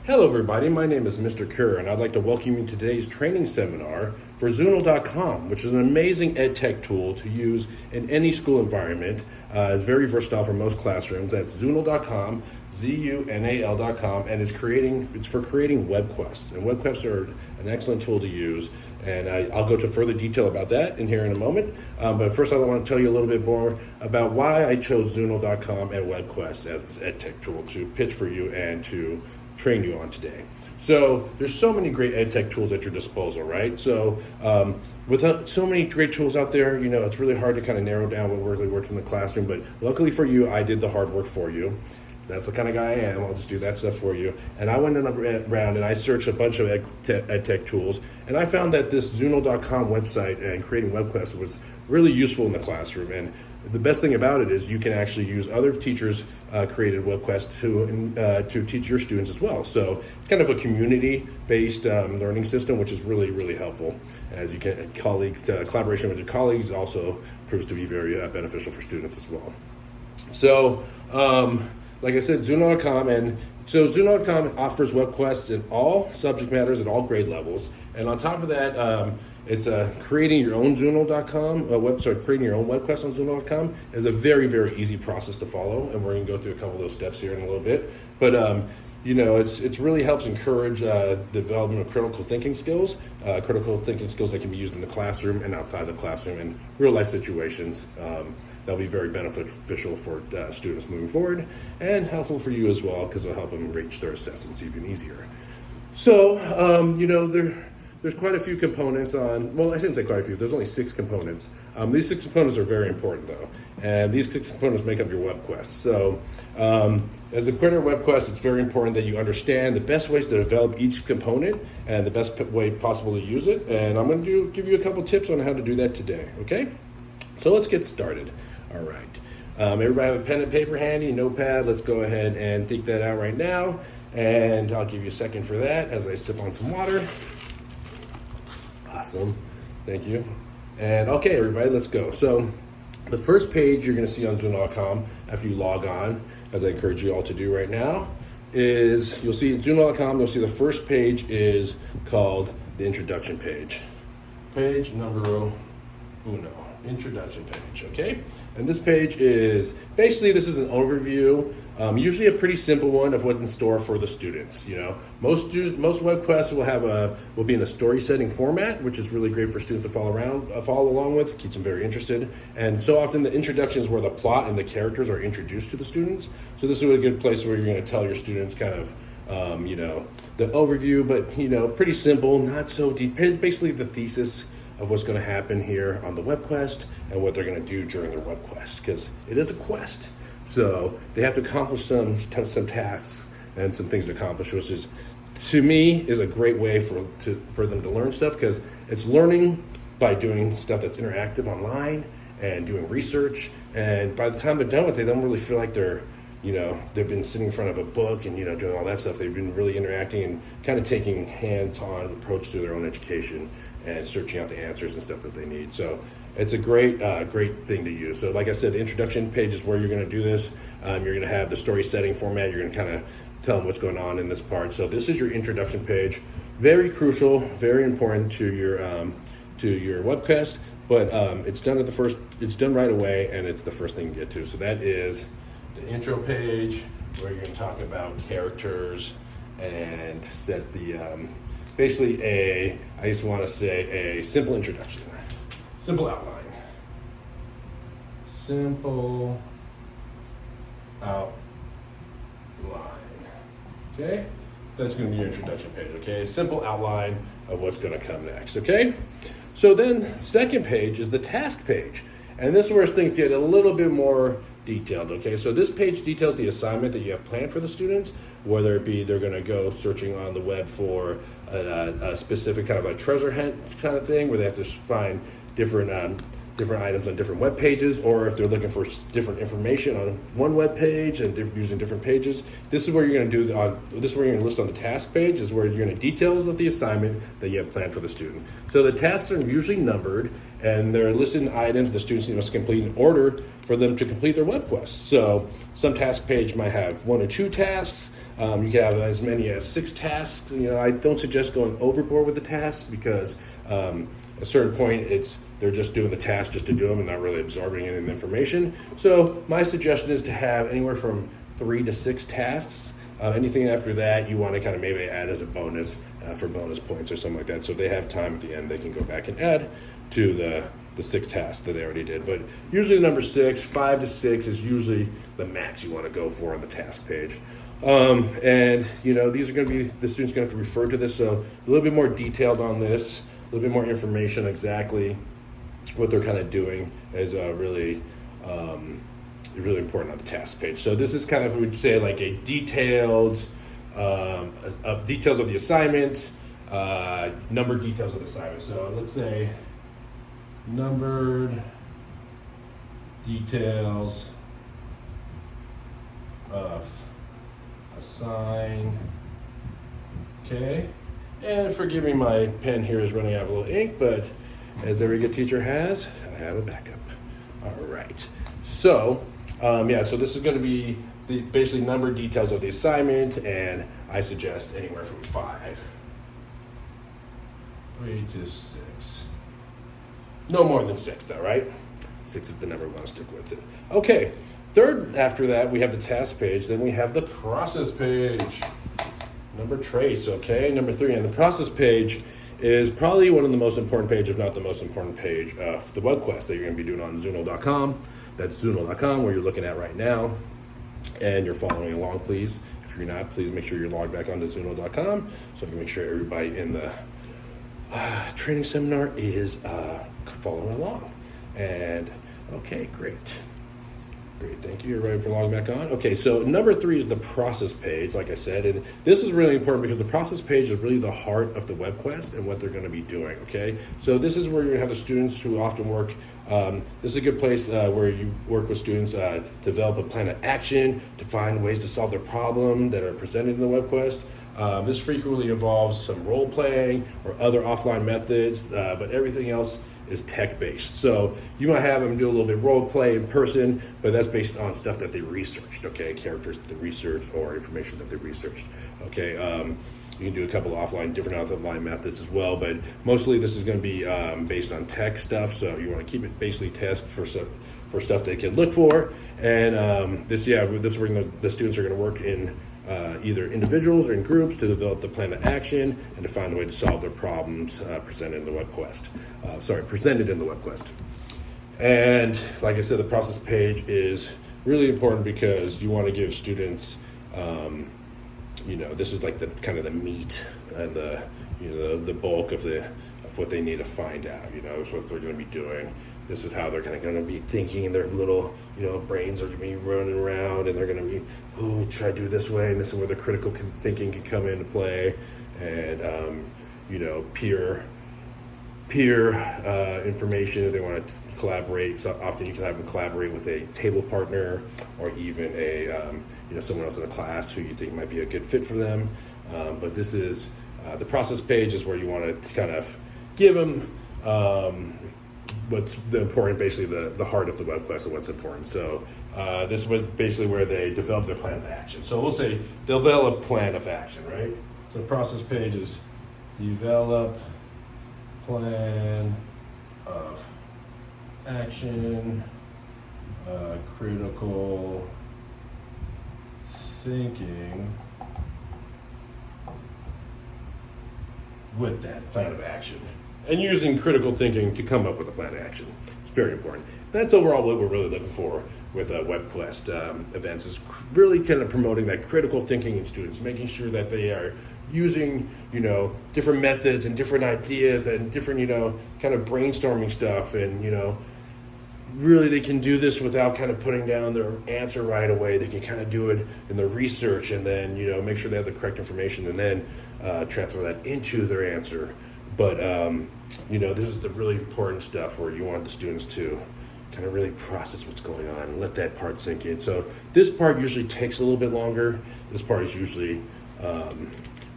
Hello everybody, my name is Mr. Kerr and I'd like to welcome you to today's training seminar for Zuno.com, which is an amazing ed tech tool to use in any school environment. It's very versatile for most classrooms. That's Zuno.com, ZUNAL.com, and it's for creating WebQuests. And WebQuests are an excellent tool to use, and I'll go to further detail about that in here in a moment. But first I want to tell you a little bit more about why I chose Zuno.com and WebQuest as this ed tech tool to pitch for you and to train you on today. So there's so many great ed tech tools at your disposal, right? So with so many great tools out there, it's really hard to kind of narrow down what really works in the classroom, but luckily for you, I did the hard work for you. That's the kind of guy I am. I'll just do that stuff for you. And I went around and I searched a bunch of ed tech tools, and I found that this Zuno.com website and creating WebQuest was really useful in the classroom. And the best thing about it is you can actually use other teachers' created WebQuest to teach your students as well. So it's kind of a community-based learning system, which is really, really helpful. As you can, collaboration with your colleagues also proves to be very beneficial for students as well. So, like I said, Zuno.com offers WebQuests in all subject matters at all grade levels. And on top of that, it's creating your own Zuno.com, creating your own WebQuest on Zuno.com is a very, very easy process to follow. And we're going to go through a couple of those steps here in a little bit. But, it's really helps encourage the development of critical thinking skills that can be used in the classroom and outside the classroom in real life situations. That'll be very beneficial for students moving forward and helpful for you as well because it'll help them reach their assessments even easier. So, there's quite a few components I shouldn't say quite a few, there's only 6 components. These 6 components are very important though, and these 6 components make up your WebQuest. So as a creator of WebQuest, it's very important that you understand the best ways to develop each component and the best way possible to use it. And I'm going to give you a couple tips on how to do that today, okay? So let's get started. All right. Everybody have a pen and paper handy, notepad. Let's go ahead and take that out right now. And I'll give you a second for that as I sip on some water. Awesome. Thank you. And okay, everybody, let's go. So the first page you're going to see on Zuno.com after you log on, as I encourage you all to do right now, is you'll see at Zuno.com, you'll see the first page is called the introduction page. Page numero uno, introduction page, okay? And this page is, basically this is an overview, usually a pretty simple one of what's in store for the students. Most WebQuests will be in a story setting format, which is really great for students to follow along with, keeps them very interested. And so often the introduction is where the plot and the characters are introduced to the students. So this is a good place where you're going to tell your students kind of, the overview, but pretty simple, not so deep. Basically the thesis of what's going to happen here on the WebQuest and what they're going to do during their WebQuest, because it is a quest. So they have to accomplish some tasks and some things to accomplish, which is, to me, is a great way for them to learn stuff, because it's learning by doing stuff that's interactive online and doing research. And by the time they're done with it, they don't really feel like they've been sitting in front of a book and, doing all that stuff. They've been really interacting and kind of taking hands-on approach to their own education and searching out the answers and stuff that they need. So it's a great thing to use. So like I said, the introduction page is where you're going to do this. You're going to have the story setting format. You're going to kind of tell them what's going on in this part. So this is your introduction page. Very crucial, very important to your WebQuest, but it's done right away, and it's the first thing you get to. So that is the intro page, where you're going to talk about characters and set the basically I just want to say a simple introduction, simple outline, okay? That's going to be your introduction page, okay? Simple outline of what's going to come next, okay? So then second page is the task page, and this is where things get a little bit more detailed, okay? So this page details the assignment that you have planned for the students, whether it be they're going to go searching on the web for a specific kind of a treasure hunt kind of thing, where they have to find different items on different web pages, or if they're looking for different information on one web page and using different pages. This is where you're going to this is where you're going to list on the task page, is where you're going to details of the assignment that you have planned for the student. So the tasks are usually numbered, and they're listed in items the students must complete in order for them to complete their WebQuest. So some task page might have 1 or 2 tasks. You can have as many as 6 tasks. I don't suggest going overboard with the tasks because at a certain point they're just doing the task just to do them and not really absorbing any of the information. So my suggestion is to have anywhere from 3 to 6 tasks. Anything after that, you want to kind of maybe add as a bonus for bonus points or something like that. So if they have time at the end, they can go back and add to the 6 tasks that they already did. But usually the number 6, 5 to 6 is usually the max you want to go for on the task page. And these are going to be, the student's going to have to refer to this. So a little bit more detailed on this, a little bit more information exactly what they're kind of doing is really important on the task page. So this is kind of, we'd say, like a detailed of details of the assignment, numbered details of the assignment. So let's say numbered details of assign. Okay, and forgive me, my pen here is running out of a little ink, but as every good teacher has, I have a backup. All right, so so this is going to be the basically numbered details of the assignment, and I suggest anywhere from 3 to 6. No more than 6 though, right? 6 is the number we want to stick with it. Okay, third after that, we have the task page, then we have the process page. Number trace, okay? Number 3, and the process page is probably one of the most important pages, if not the most important page of the WebQuest that you're going to be doing on Zuno.com. That's Zuno.com, where you're looking at right now, and you're following along, please. If you're not, please make sure you're logged back onto Zuno.com so I can make sure everybody in the training seminar is following along. And okay, great. Great, thank you. Everybody for logging back on. Okay, so number 3 is the process page, like I said, and this is really important because the process page is really the heart of the WebQuest and what they're going to be doing, okay? So this is where you're going to have the students who often work. This is a good place where you work with students to develop a plan of action, to find ways to solve their problem that are presented in the WebQuest. This frequently involves some role playing or other offline methods, but everything else is tech-based. So you might have them do a little bit role play in person, but that's based on stuff that they researched, okay? Characters that they researched or information that they researched, okay? You can do a couple of different offline methods as well, but mostly this is going to be based on tech stuff, so you want to keep it basically task for stuff they can look for. And this is where the students are going to work in either individuals or in groups to develop the plan of action and to find a way to solve their problems presented in the WebQuest. And like I said, the process page is really important because you want to give students, this is like the kind of the meat and the bulk of what they need to find out. Is what they're going to be doing. This is how they're going to be thinking. Their little, brains are going to be running around, and they're going to be, should I do this way? And this is where the critical thinking can come into play, and peer information if they want to collaborate. So often you can have them collaborate with a table partner or even someone else in the class who you think might be a good fit for them. But this is the process page is where you want to kind of give them what's the important, basically the heart of the WebQuest and what's important. So this was basically where they develop their plan of action. So we'll say develop plan of action, right? So the process page is develop plan of action, critical thinking with that plan of action. And using critical thinking to come up with a plan of action. It's very important. That's overall what we're really looking for with WebQuest events, is really kind of promoting that critical thinking in students, making sure that they are using, different methods and different ideas and different, kind of brainstorming stuff. And, really they can do this without kind of putting down their answer right away. They can kind of do it in the research and then, make sure they have the correct information and then transfer that into their answer. But, this is the really important stuff where you want the students to kind of really process what's going on and let that part sink in. So this part usually takes a little bit longer. This part is usually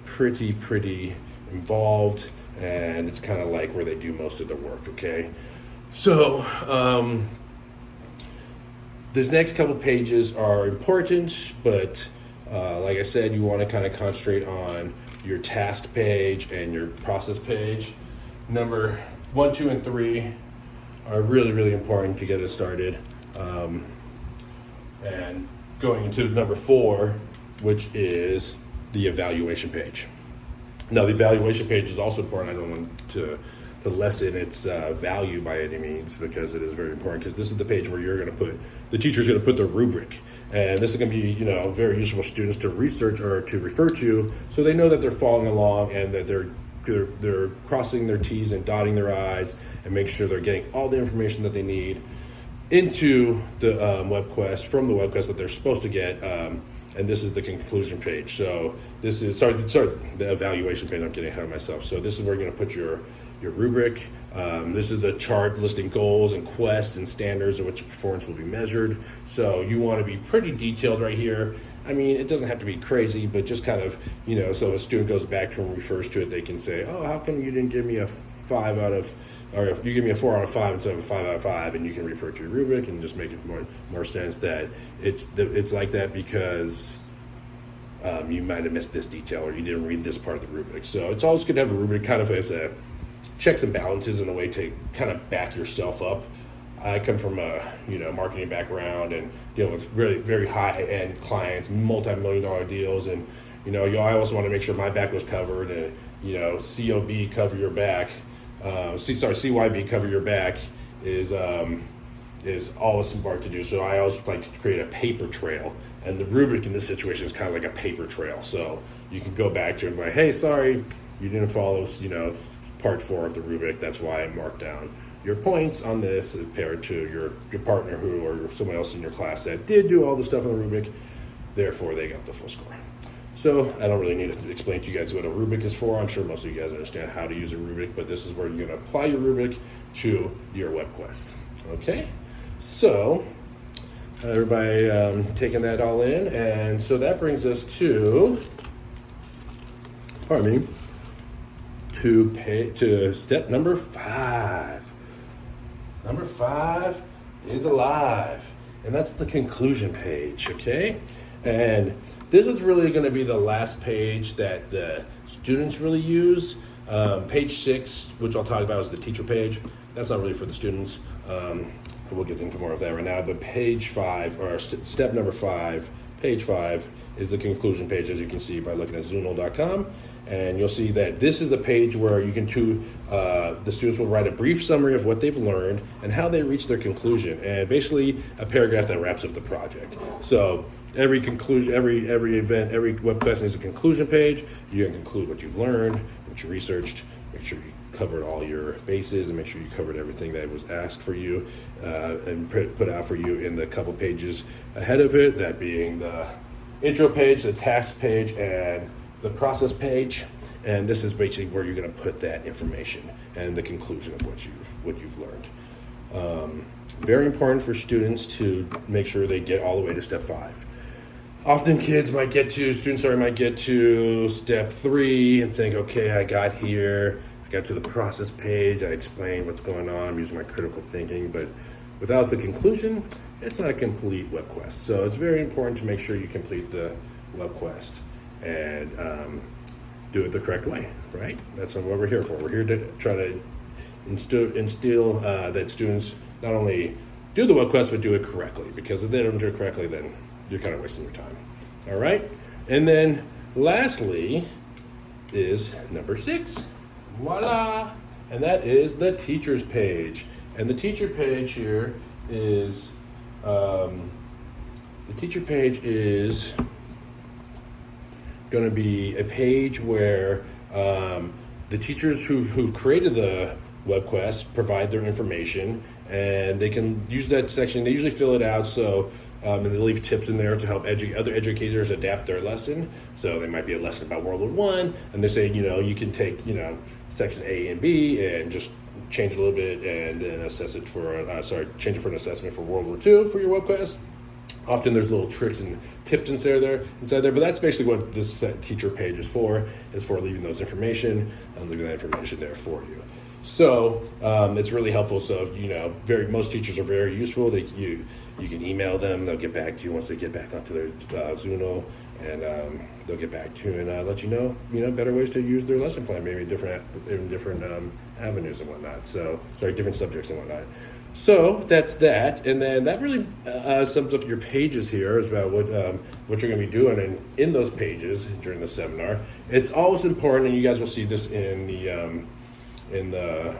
pretty involved, and it's kind of like where they do most of the work, okay? So these next couple pages are important, but Like I said, you want to kind of concentrate on your task page and your process page. Number 1, 2, and 3 are really, really important to get it started. And going into number 4, which is the evaluation page. Now, the evaluation page is also important. I don't want to lessen its value by any means, because it is very important, because this is the page where the teacher's going to put their rubric. And this is going to be, very useful for students to research or to refer to, so they know that they're following along and that they're crossing their T's and dotting their I's, and make sure they're getting all the information that they need into the WebQuest, from the WebQuest that they're supposed to get. And this is the conclusion page. So this is, the evaluation page. I'm getting ahead of myself. So this is where you're going to put your rubric. This is the chart listing goals and quests and standards in which performance will be measured. So you want to be pretty detailed right here. I mean, it doesn't have to be crazy, but just kind of, so a student goes back to and refers to it, they can say, oh, how come you didn't give me a 5 out of, or you give me a 4 out of 5 instead of a 5 out of 5, and you can refer to your rubric and just make it more sense that it's like that because you might have missed this detail, or you didn't read this part of the rubric. So it's always good to have a rubric kind of as a checks and balances, in a way to kind of back yourself up. I come from a marketing background and dealing with really very high-end clients, multi-million-dollar deals, and I always want to make sure my back was covered, and COB, cover your back. CYB, cover your back is always smart to do. So I always like to create a paper trail, and the rubric in this situation is kind of like a paper trail. So you can go back to it and be like, hey, sorry, you didn't follow part 4 of the rubric. That's why I marked down your points on this compared to your partner or someone else in your class that did do all the stuff on the rubric. Therefore, they got the full score. So I don't really need to explain to you guys what a rubric is for. I'm sure most of you guys understand how to use a rubric, but this is where you're going to apply your rubric to your WebQuest. Okay? So everybody taking that all in, and so that brings us to step number 5. Number 5 is alive, and that's the conclusion page, okay? And this is really going to be the last page that the students really use. Page 6, which I'll talk about, is the teacher page. That's not really for the students. We'll get into more of that right now. But page 5, or step number 5, page 5 is the conclusion page, as you can see by looking at Zoonal.com. And you'll see that this is the page where you can the students will write a brief summary of what they've learned and how they reach their conclusion, and basically a paragraph that wraps up the project. So every conclusion, every event, every WebQuest needs a conclusion page. You can conclude what you've learned, what you researched, make sure you covered all your bases, and make sure you covered everything that was asked for you and put out for you in the couple pages ahead of it, that being the intro page, the task page, and the process page. And this is basically where you're going to put that information and the conclusion of what you've learned. Very important for students to make sure they get all the way to step 5. Often students might get to step 3 and think, okay, I got to the process page, I explained what's going on, I'm using my critical thinking, but without the conclusion, it's not a complete WebQuest. So it's very important to make sure you complete the WebQuest and do it the correct way, right? That's what we're here for. We're here to try to instill that students not only do the WebQuest, but do it correctly, because if they don't do it correctly, then you're kind of wasting your time. All right? And then lastly is number 6. Voila! And that is the teacher's page. And the teacher page here is, going to be a page where the teachers who created the WebQuest provide their information, and they can use that section. They usually fill it out, and they leave tips in there to help other educators adapt their lesson. So there might be a lesson about World War I, and they say, you can take, section A and B and just change it a little bit, and then change it for an assessment for World War II for your WebQuest. Often there's little tricks and tips inside there, but that's basically what this teacher page is for leaving those information and leaving that information there for you. So it's really helpful. So most teachers are very useful. You can email them. They'll get back to you once they get back onto their Zuno, and they'll get back to you and let you know better ways to use their lesson plan, maybe different avenues and whatnot. So different subjects and whatnot. So that's that, and then that really sums up your pages here. Is about what you're going to be doing, and in those pages during the seminar, it's always important, and you guys will see this in the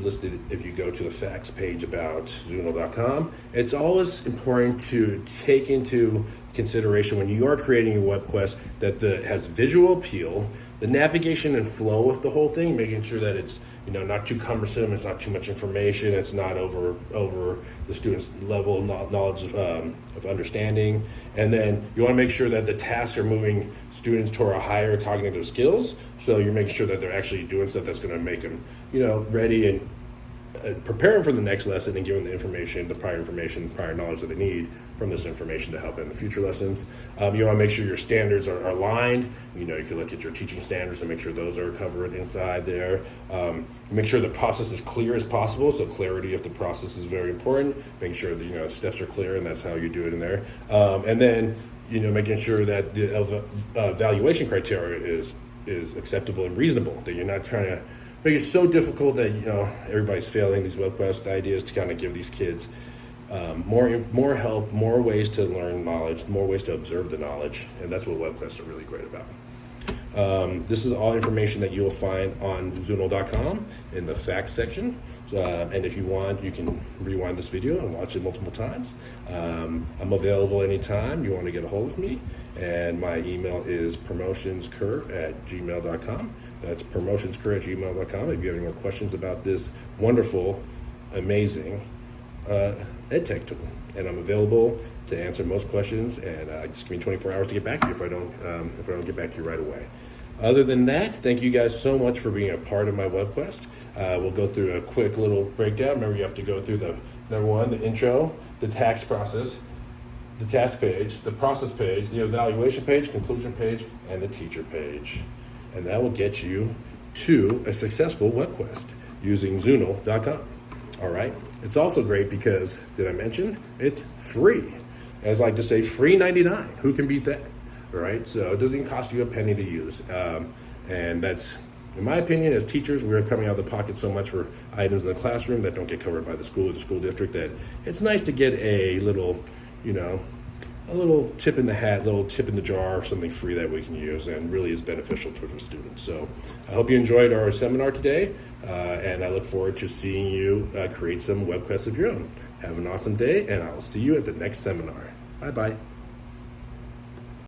listed if you go to the facts page about Zuno.com. It's always important to take into consideration when you are creating a WebQuest that it has visual appeal, the navigation and flow of the whole thing, making sure that it's not too cumbersome, it's not too much information, it's not over the student's level of knowledge of understanding. And then you want to make sure that the tasks are moving students toward a higher cognitive skills, so you're making sure that they're actually doing stuff that's going to make them ready and prepare them for the next lesson, and give them the prior knowledge that they need from this information to help in the future lessons. You want to make sure your standards are aligned. You can look at your teaching standards and make sure those are covered inside there. Make sure the process is clear as possible. So clarity of the process is very important. Making sure that steps are clear, and that's how you do it in there. And then making sure that the evaluation criteria is acceptable and reasonable. That you're not trying to make it so difficult that everybody's failing these WebQuest ideas, to kind of give these kids more help, more ways to learn knowledge, more ways to observe the knowledge, and that's what WebQuests are really great about. This is all information that you'll find on Zuno.com in the facts section. And if you want, you can rewind this video and watch it multiple times. I'm available anytime you want to get a hold of me, and my email is promotionskerr@gmail.com. That's promotionskerr@gmail.com. If you have any more questions about this wonderful, amazing EdTech tool, and I'm available to answer most questions. And just give me 24 hours to get back to you if I don't get back to you right away. Other than that, thank you guys so much for being a part of my WebQuest. We'll go through a quick little breakdown. Remember, you have to go through the number one, the intro, the task process, the task page, the process page, the evaluation page, conclusion page, and the teacher page. And that will get you to a successful WebQuest using Zuno.com. All right. It's also great because, did I mention, it's free. As I like to say, free 99. Who can beat that? All right. So it doesn't even cost you a penny to use. And that's, in my opinion, as teachers, we're coming out of the pocket so much for items in the classroom that don't get covered by the school or the school district, that it's nice to get a little tip in the hat, little tip in the jar, something free that we can use, and really is beneficial to the students. So I hope you enjoyed our seminar today, and I look forward to seeing you create some WebQuests of your own. Have an awesome day, and I'll see you at the next seminar. Bye-bye.